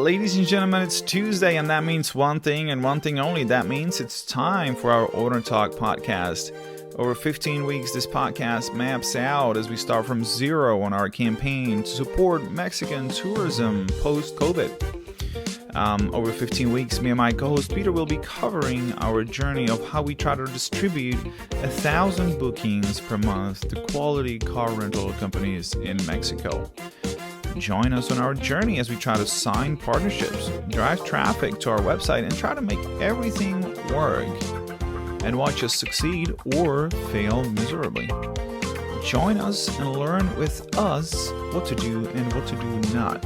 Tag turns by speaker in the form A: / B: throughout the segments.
A: Ladies and gentlemen, it's Tuesday, and that means one thing and one thing only. That means it's time for our Owner Talk podcast. Over 15 weeks, this podcast maps out as we start from zero on our campaign to support Mexican tourism post-COVID. Over 15 weeks, me and my co-host Peter will be covering our journey of how we try to distribute 1,000 bookings per month to quality car rental companies in Mexico. Join us on our journey as we try to sign partnerships, drive traffic to our website, and try to make everything work. And watch us succeed or fail miserably. Join us and learn with us what to do and what to do not.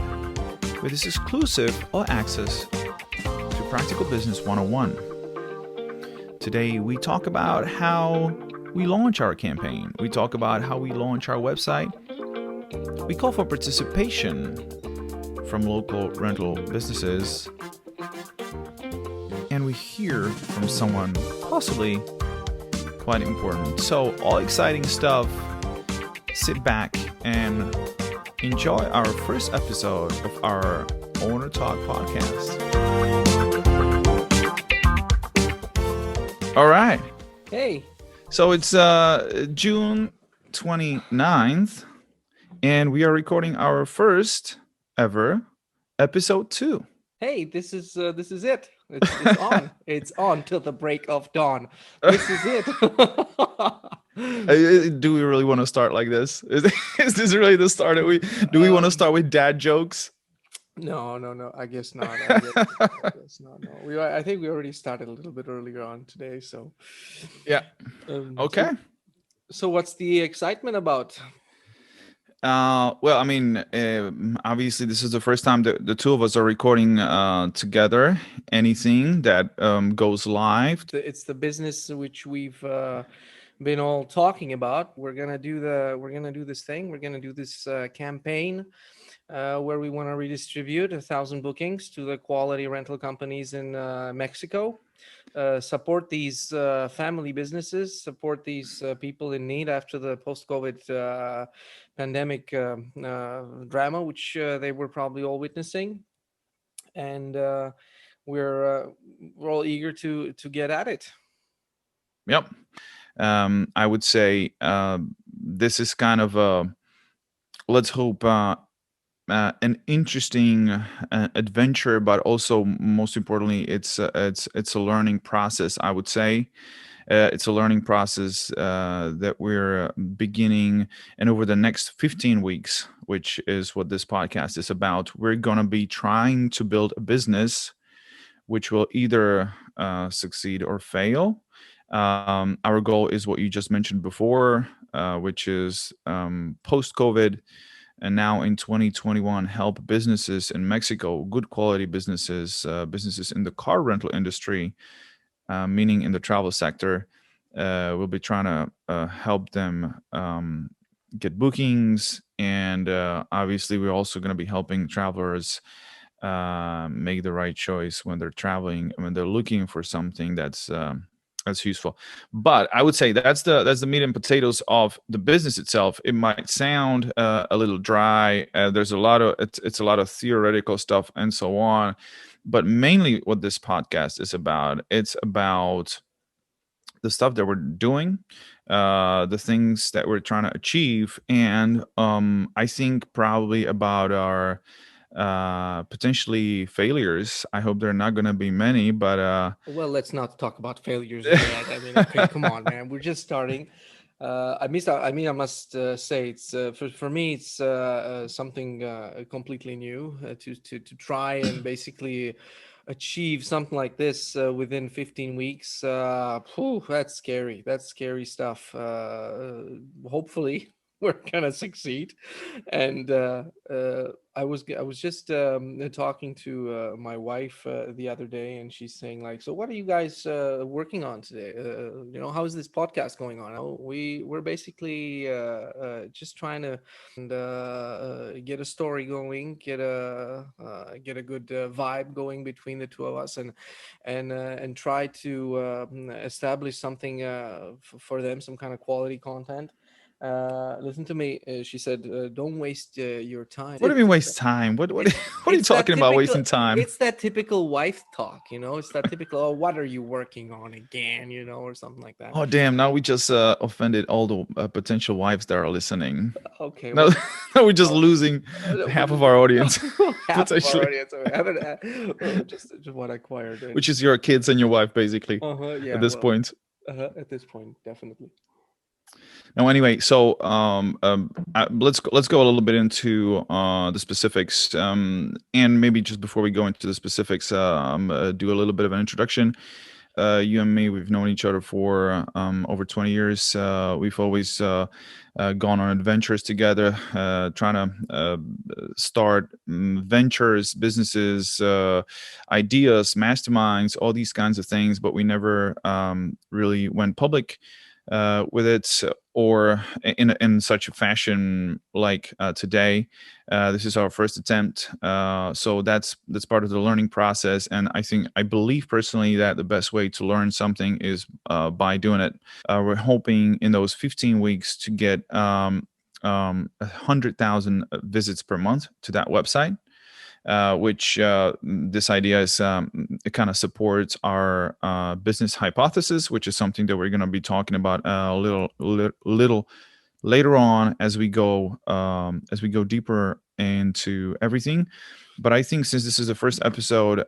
A: With this exclusive all access to Practical Business 101. Today we talk about how we launch our campaign. We talk about how we launch our website. We call for participation from local rental businesses. And we hear from someone possibly quite important. So all exciting stuff. Sit back and enjoy our first episode of our Owner Talk podcast. All right.
B: Hey.
A: So it's June 29th, and we are recording our first ever episode 2.
B: Hey, this is it. It's on. It's on till the break of dawn. This is it.
A: Do we really want to start like this? Is this really the start? Do we want to start with dad jokes?
B: No. I guess not. I guess not. No. I think we already started a little bit earlier on today. So
A: yeah. Okay.
B: So what's the excitement about?
A: Well, I mean, obviously, this is the first time that the two of us are recording together. Anything that goes live,
B: it's the business which we've been all talking about. We're gonna do this thing. We're gonna do this campaign where we want to redistribute 1,000 bookings to the quality rental companies in Mexico. Support these family businesses, support these people in need after the post-COVID pandemic drama, which they were probably all witnessing, and we're all eager to get at it.
A: Yep. I would say this is kind of a, let's hope, an interesting adventure, but also most importantly, it's a learning process. I would say it's a learning process that we're beginning, and over the next 15 weeks, which is what this podcast is about, we're gonna be trying to build a business which will either succeed or fail. Our goal is what you just mentioned before, which is post-COVID. And now in 2021, help businesses in Mexico, good quality businesses, businesses in the car rental industry, meaning in the travel sector. We'll be trying to help them get bookings. And obviously, we're also going to be helping travelers make the right choice when they're traveling, when they're looking for something that's useful. But I would say that's the meat and potatoes of the business itself. It might sound a little dry. There's a lot of it's a lot of theoretical stuff and so on. But mainly, what this podcast is about, it's about the stuff that we're doing, the things that we're trying to achieve, and I think probably about our potentially failirs. I hope there are not going to be many, but
B: well, let's not talk about failures yet. I mean, okay, come on, man, we're just starting. I must say it's for me it's something completely new to try and basically achieve something like this within 15 weeks. That's scary stuff. Hopefully we're gonna succeed. And I was just talking to my wife the other day, and she's saying, like, so what are you guys working on today? How is this podcast going on? We're basically just trying to get a story going, get a good vibe going between the two of us, and try to establish something for them, some kind of quality content. Listen to me. She said, "Don't waste your time."
A: What do you mean waste time? What
B: It's
A: what are you talking about wasting time?
B: it's that typical wife talk, you know. It's that typical, "Oh, what are you working on again?" You know, or something like that.
A: Oh damn! Now we just offended all the potential wives that are listening.
B: Okay,
A: No,
B: well,
A: we're just
B: uh,
A: losing
B: we're
A: half
B: just
A: of our audience
B: half of our
A: potentially,
B: audience. I haven't just what I acquired
A: which
B: in.
A: is your kids and your wife basically at
B: Yeah.
A: this
B: Well,
A: point.
B: at this point, definitely.
A: Now, anyway, so let's go a little bit into the specifics, and maybe just before we go into the specifics, do a little bit of an introduction. You and me, we've known each other for over 20 years. We've always gone on adventures together, trying to start ventures, businesses, ideas, masterminds, all these kinds of things, but we never really went public with it, or in such a fashion like today. This is our first attempt, so that's part of the learning process. And I believe personally that the best way to learn something is by doing it. We're hoping in those 15 weeks to get 100,000 visits per month to that website, which this idea is it kind of supports our business hypothesis, which is something that we're going to be talking about a little later on as we go deeper into everything. But I think since this is the first episode,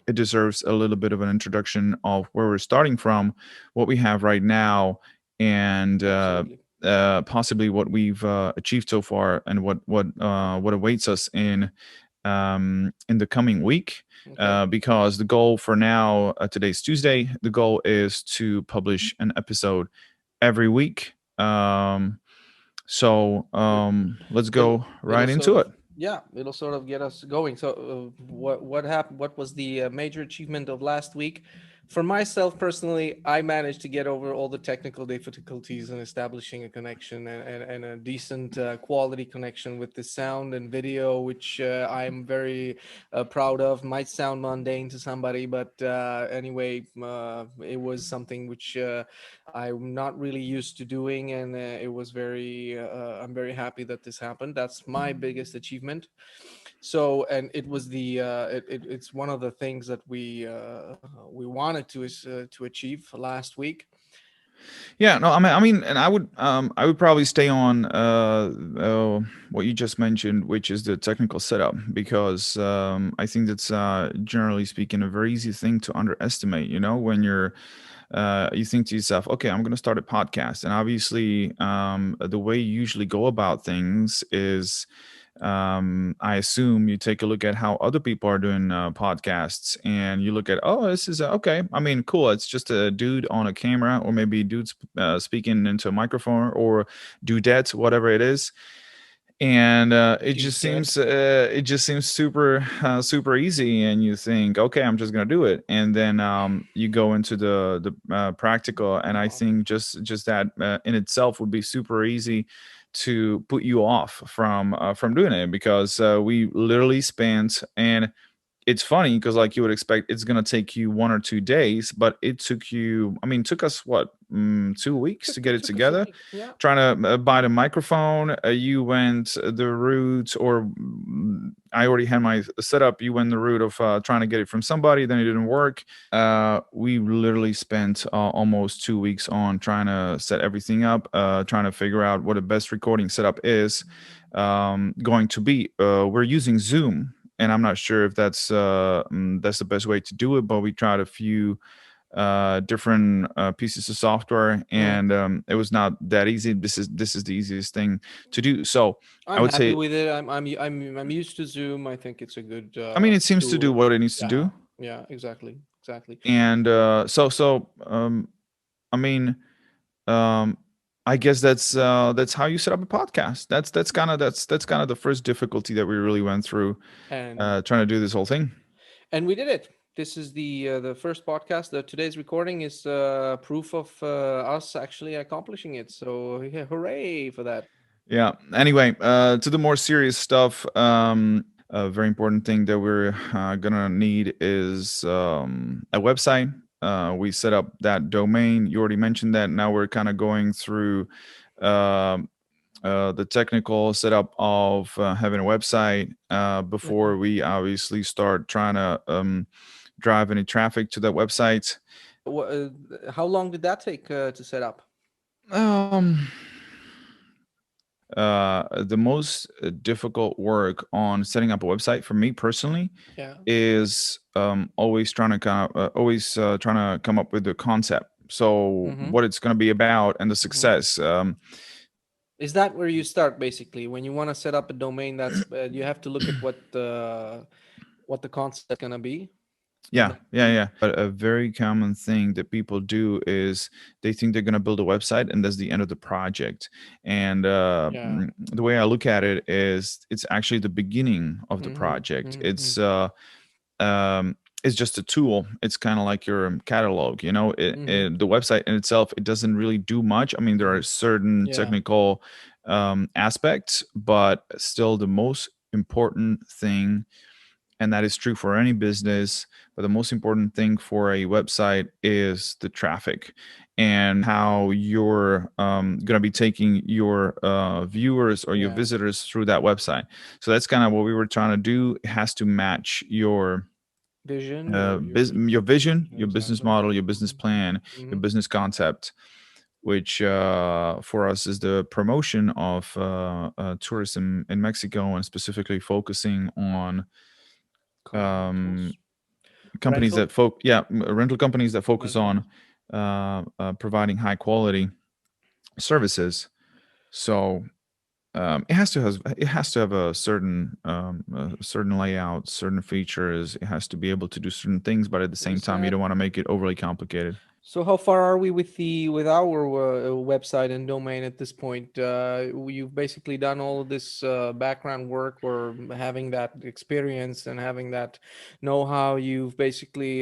A: it deserves a little bit of an introduction of where we're starting from, what we have right now, and
B: Absolutely.
A: possibly what we've achieved so far, and what awaits us in the coming week.
B: Okay.
A: Because the goal for now, today's Tuesday, the goal is to publish an episode every week.
B: Good.
A: Let's
B: It'll
A: go
B: it'll
A: right
B: sort
A: into
B: of
A: it.
B: yeah, it'll sort of get us going. So, what happened? What was the major achievement of last week? For myself personally, I managed to get over all the technical difficulties in establishing a connection, and a decent quality connection with the sound and video, which I'm very proud of. Might sound mundane to somebody, but anyway, it was something which I'm not really used to doing, and it was very. I'm very happy that this happened. That's my biggest achievement. So, and it was it's one of the things that we wanted to achieve last week.
A: Yeah, no, I mean, and I would probably stay on what you just mentioned, which is the technical setup, because I think that's generally speaking a very easy thing to underestimate. You know, when you think to yourself, okay, I'm going to start a podcast, and obviously, the way you usually go about things is, I assume you take a look at how other people are doing podcasts, and you look at, oh, this is okay. I mean, cool. It's just a dude on a camera, or maybe dudes speaking into a microphone, or dudettes, whatever it is. And
B: Dude, dead.
A: it just seems super super easy, and you think, okay, I'm just gonna do it. And then you go into the practical, and I
B: Oh,
A: think just that in itself would be super easy to put you off from doing it, because we literally spent, and it's funny because like you would expect it's gonna take you 1 or 2 days, but it took you. I mean, it took us what, 2 weeks to get it
B: took us a
A: together.
B: week. Yeah.
A: Trying to buy the microphone, you went the route, or I already had my setup. You went the route of trying to get it from somebody, then it didn't work. We literally spent almost 2 weeks on trying to set everything up, trying to figure out what the best recording setup is going to be. We're using Zoom, and I'm not sure if that's the best way to do it, but we tried a few different pieces of software,
B: Mm.
A: and it was not that easy. This is the easiest thing to do. So I
B: I'm
A: would
B: happy
A: say,
B: with it. I'm used to Zoom. I think it's a good
A: I mean, it seems to do
B: tool.
A: what it needs to
B: Yeah.
A: do.
B: Yeah. Exactly. Exactly.
A: And I mean, um, I guess that's how you set up a podcast. That's kind of the first difficulty that we really went through
B: And
A: trying to do this whole thing.
B: we did it. This is the first podcast. Today's recording is proof of us actually accomplishing it. So yeah, hooray for that!
A: Yeah. Anyway, to the more serious stuff. A very important thing that we're gonna need is a website. We set up that domain. You already mentioned that. Now we're kind of going through um, the technical setup of having a website
B: Mhm.
A: before we obviously start trying to drive any traffic to that website.
B: How long did that take to set up?
A: Um, the most difficult work on setting up a website for me personally
B: Yeah.
A: is always trying to always trying to come up with the concept. So
B: Mm-hmm.
A: what it's going to be about and the
B: Mm-hmm.
A: success.
B: Is that where you start basically when you want to set up a domain? That's you have to look at what the concept's gonna be, and
A: Yeah,
B: then
A: yeah, yeah. But a very common thing that people do is they think they're going to build a website and that's the end of the project. And
B: yeah.
A: the way I look at it is it's actually the beginning of the
B: Mm-hmm.
A: project.
B: Mm-hmm.
A: Um, it's just a tool. It's kind of like your catalog, you know.
B: Mm-hmm.
A: The website in itself, it doesn't really do much. I mean, there
B: Mm-hmm.
A: are certain
B: Yeah.
A: technical aspects, but still, the most important thing, and that is true for any business, but the most important thing for a website is the traffic and how you're going to be taking your viewers or your
B: Yeah.
A: visitors through that website. So that's kind of what we were trying to do. It has to match
B: Vision, your
A: your vision, your business
B: exactly.
A: model, your business plan,
B: Mm-hmm.
A: your
B: Mm-hmm.
A: business concept, which for us is the promotion of tourism in Mexico, and specifically focusing on um,
B: Rentals,
A: companies
B: rental,
A: that rental companies that focus
B: rental.
A: on providing high quality services. So it has to have a certain layout, certain features. It has to be able to do certain things, but at the same
B: Is
A: time, you
B: that
A: don't want to make it overly complicated.
B: so? How far are we with the with our website and domain at this point? You've basically done all of this background work, or having that experience and having that know-how. You've basically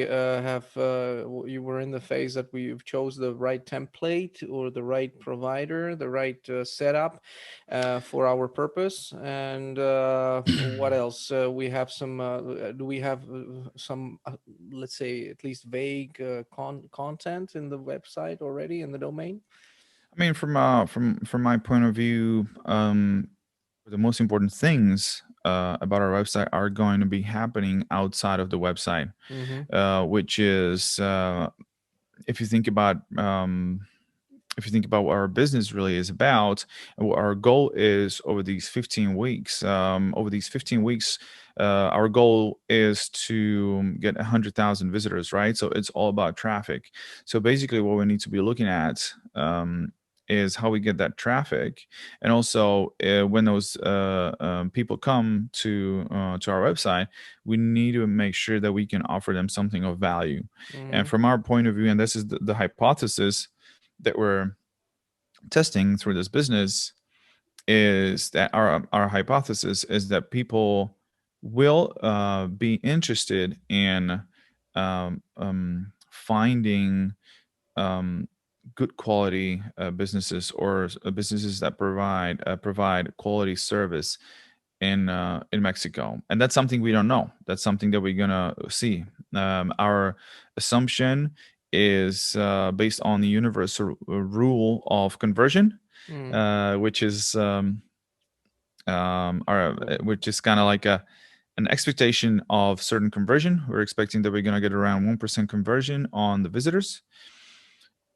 B: you were in the phase that we've chose the right template or the right provider, the right setup for our purpose. And what else? We have some. Do we have some? Let's say at least vague content in the website already in the domain.
A: I mean, from my point of view, the most important things about our website are going to be happening outside of the website,
B: Mm-hmm.
A: which is if you think about what our business really is about and what our goal is over these 15 weeks. Over these 15 weeks, our goal is to get 100,000 visitors, right? So it's all about traffic. So basically, what we need to be looking at is how we get that traffic, and also when those people come to our website, we need to make sure that we can offer them something of value.
B: Mm-hmm.
A: And from our point of view, and this is the hypothesis that we're testing through this business, is that our hypothesis is that people will be interested in finding um, good quality businesses, or businesses that provide quality service in Mexico, and that's something we don't know. That's something that we're gonna see. Our assumption is based on the universal rule of conversion,
B: Mm-hmm.
A: which is which is kind of like an expectation of certain conversion. We're expecting that we're gonna get around 1% conversion on the visitors.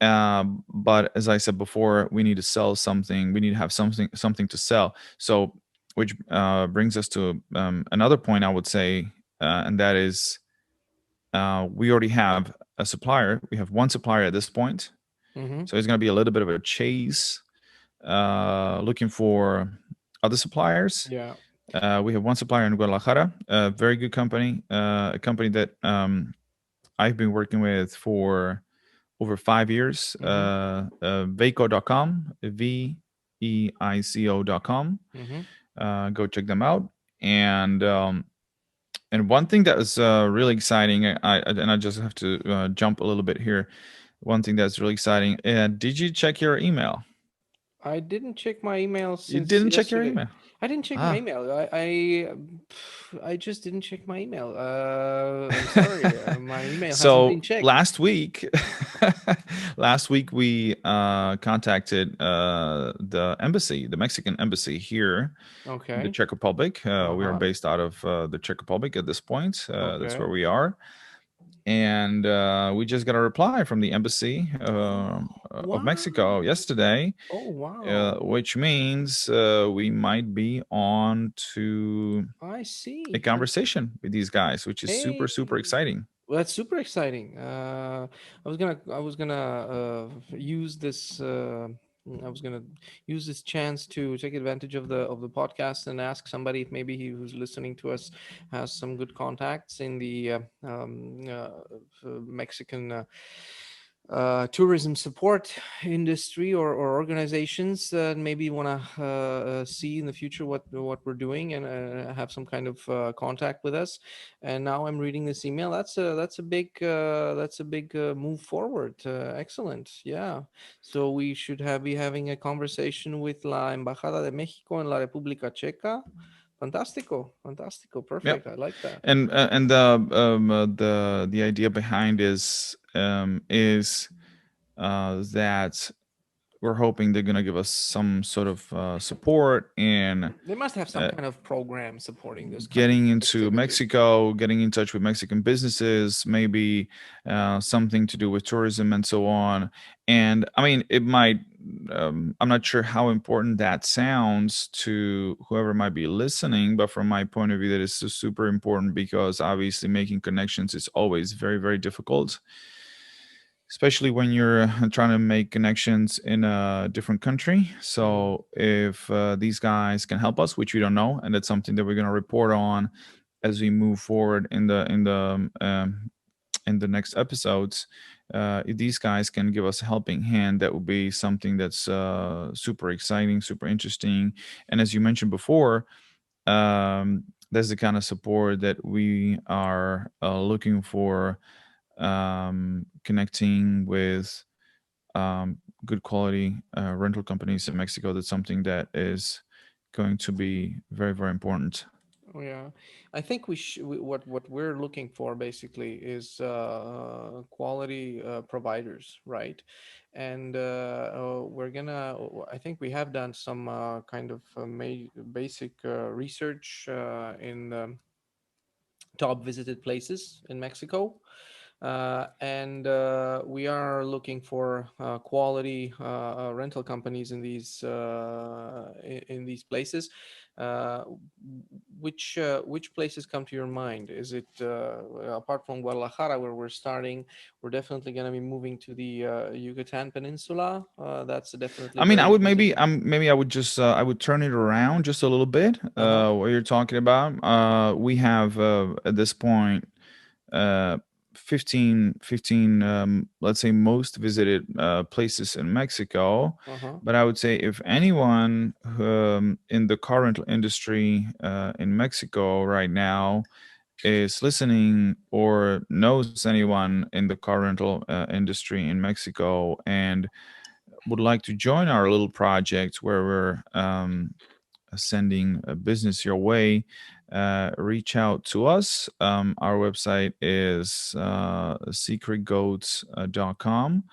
A: But as I said before, we need to sell something. We need to have something to sell. So, which brings us to another point, I would say, and that is we already have a supplier. We have one supplier at this point,
B: Mm-hmm.
A: so it's going to be a little bit of a chase, looking for other suppliers.
B: Yeah.
A: We have one supplier in Guadalajara, a very good company, a company that I've been working with for over 5 years.
B: Mm-hmm.
A: Veico.com, Veico.com.
B: Mm-hmm.
A: Go check them out. And one thing that is really exciting, I just have to jump a little bit here. One thing that's really exciting. Did you check your email?
B: I didn't check my email
A: You
B: since
A: didn't check your
B: yesterday.
A: email.
B: I didn't check my
A: Ah.
B: email. I just didn't check my email. I'm sorry. My email hasn't been
A: So
B: checked.
A: last week, last week we contacted the embassy, the Mexican embassy here in the
B: Okay.
A: Czech Republic. We are
B: Uh-huh.
A: based out of the Czech Republic at this point. That's where
B: Okay.
A: we are, and we just got a reply from the embassy of Mexico
B: Wow.
A: yesterday,
B: Oh, wow.
A: which means we might be on to
B: I
A: a
B: see.
A: conversation with these guys, which is super
B: Hey,
A: super exciting.
B: well, that's super exciting. I was gonna use this. I was gonna use this chance to take advantage of the podcast and ask somebody if maybe he who's listening to us has some good contacts in the Mexican tourism support industry or organizations that maybe want to see in the future what we're doing and have some kind of contact with us. And now I'm reading this email. That's a big move forward. Excellent. Yeah. So we should have be having a conversation with La Embajada de México en la República Checa. Fantastico, fantastico,
A: Yep.
B: perfect. I like that.
A: And the idea behind is that we're hoping they're gonna give us some sort of support in
B: They must have some
A: uh,
B: kind of program supporting this kind of
A: getting into
B: activity.
A: Mexico, getting in touch with Mexican businesses, maybe something to do with tourism and so on. And I mean, it might. I'm not sure how important that sounds to whoever might be listening, but from my point of view, that is super important because obviously making connections is always very, very difficult, especially when you're trying to make connections in a different country.
B: Hmm.
A: So if these guys can help us, which we don't know, and that's something that we're going to report on as we move forward in the next episodes. If these guys can give us a helping hand, that would be something that's super exciting, super interesting. And as you mentioned before, that's the kind of support that we are looking for, connecting with good quality rental companies in Mexico. That's something that is going to be very, very important.
B: Oh, yeah, I think what we're looking for basically is quality providers, right? And we're gonna. I think we have done some kind of basic research in top visited places in Mexico, and we are looking for quality rental companies in in these places. Uh, which places come to your mind? Is it apart from Guadalajara, where we're starting? We're definitely going to be moving to the Yucatan Peninsula. That's definitely
A: I mean, I
B: very
A: would maybe
B: visited.
A: maybe I would just I would turn it around just a little bit.
B: Uh huh.
A: What you're talking about. We have at this point uh 15 let's say most visited places in Mexico.
B: Uh huh.
A: But I would say if anyone in the car rental industry in Mexico right now is listening or knows anyone in the car rental industry in Mexico and would like to join our little project where we're sending a business your way, reach out to us. Our website is secretgoats.com.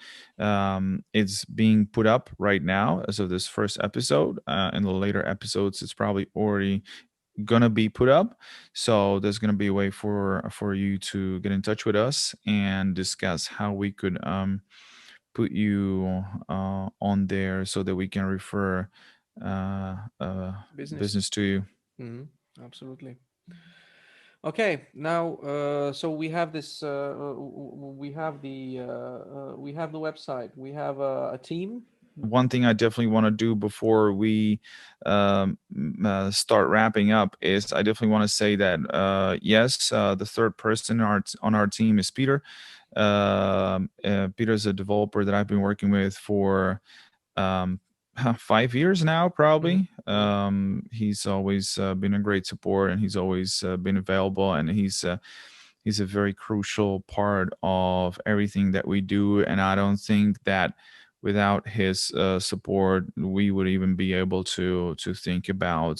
A: It's being put up right now as of this first episode. In the later episodes, it's probably already gonna be put up. So there's gonna be a way for you to get in touch with us and discuss how we could put you on there so that we can refer
B: Business.
A: business to you.
B: Hmm. Absolutely. Okay, now so we have this. We have we have the website. We have a team.
A: One thing I definitely want to do before we start wrapping up is I definitely want to say that yes, the third person on our team is Peter. Peter is a developer that I've been working with for um, 5 years now,
B: Hmm.
A: probably.
B: Hmm.
A: He's always been a great support, and he's always been available, and he's a very crucial part of everything that we do. And I don't think that without his support, we would even be able to think about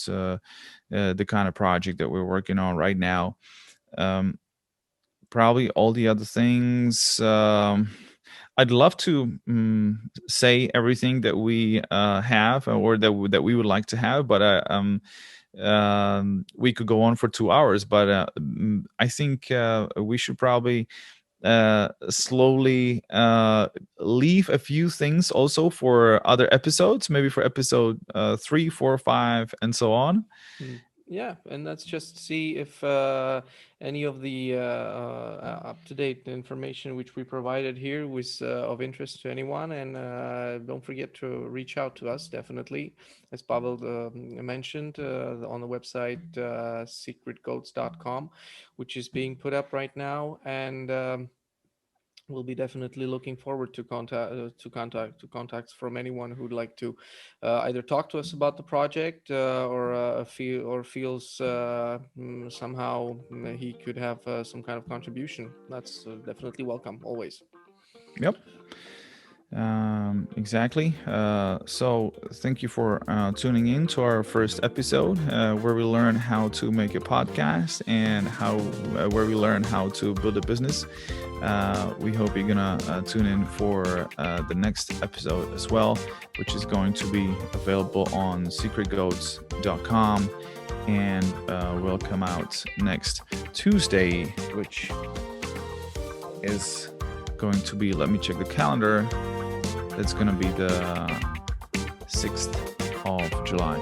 A: the kind of project that we're working on right now. Um, Probably all the other things. I'd love to say everything that we have or that we would like to have, but we could go on for 2 hours. But I think we should probably slowly leave a few things also for other episodes, maybe for episode 3, 4, 5, and so on.
B: Yeah, and let's just see if any of the up-to-date information which we provided here was of interest to anyone. And don't forget to reach out to us, definitely. As Pavel mentioned, on the website secretgoats.com, which is being put up right now. And we'll be definitely looking forward to contacts from anyone who'd like to either talk to us about the project or feels somehow he could have some kind of contribution. That's definitely welcome always.
A: Yep. Exactly. So, thank you for tuning in to our first episode, where we learn how to make a podcast and where we learn how to build a business. We hope you're gonna tune in for the next episode as well, which is going to be available on secretgoats.com and will come out next Tuesday, which is going to be, let me check the calendar. It's going to be the 6th of July.